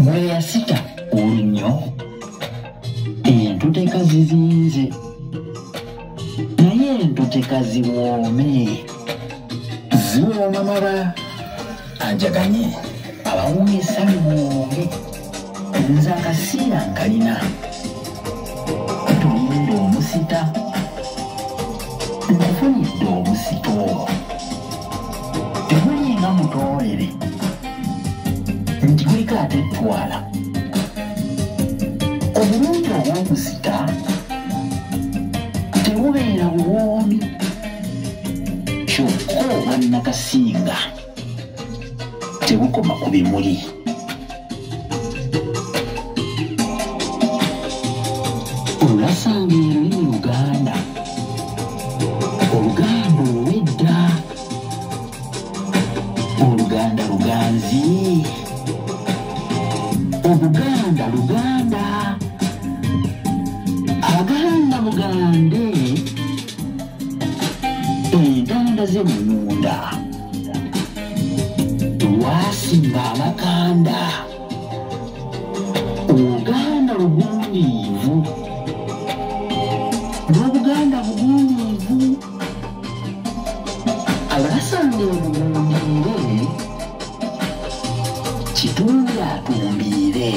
gwe yasita olunnyo entute kazizinze naye entute kaziwoome ziwooma maba anjaganye abawunyisa lumonge nze akasiira nkalina tulinda omusita nfunidde omusito temulinga mutoolere nti guliko ate ettwala obulungi obw'omusita tebubeera buwoomi kyokka obwa Nakasinga tebukoma ku bimuli olasanga olulimi Luganda Oluganda olw'edda Oluganda luganzi Obuganda Luganda Abaganda Bugande Entanda z'emmunda Lwasimba Abakanda Oluganda lugundiivu n'Obuganda bugundiivu abalasanga obugundire kitundu atumbiire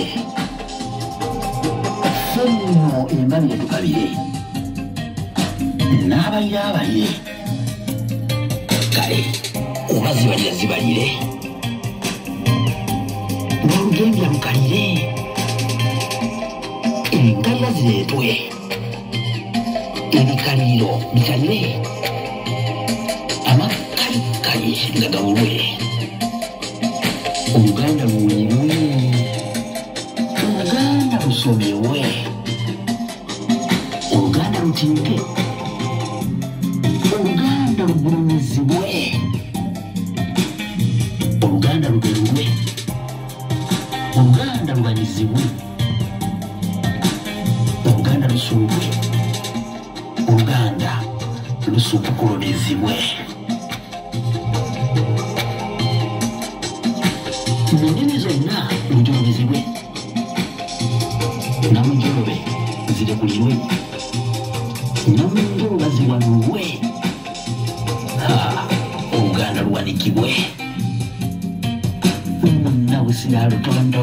ffe nno embali etukabire n'abalire abalire kale oba zibalira zibalire n'olugembya lukalire enkalira zireetwe ebikaliriro bikalire amakalikali nga gabulwe Oluganda luwulirwe Oluganda lusomerwe Oluganda lutinte Oluganda lugulumizibwe Oluganda lugerulwe Oluganda luganyizibwe Oluganda lusulwe Oluganda lusupukulonizibwe Ennimi zonna njolobezibwe namunjolobe zirekulirwe namunjoloba ziwanulwe Oluganda luwanikibwe Munna busira lutondobe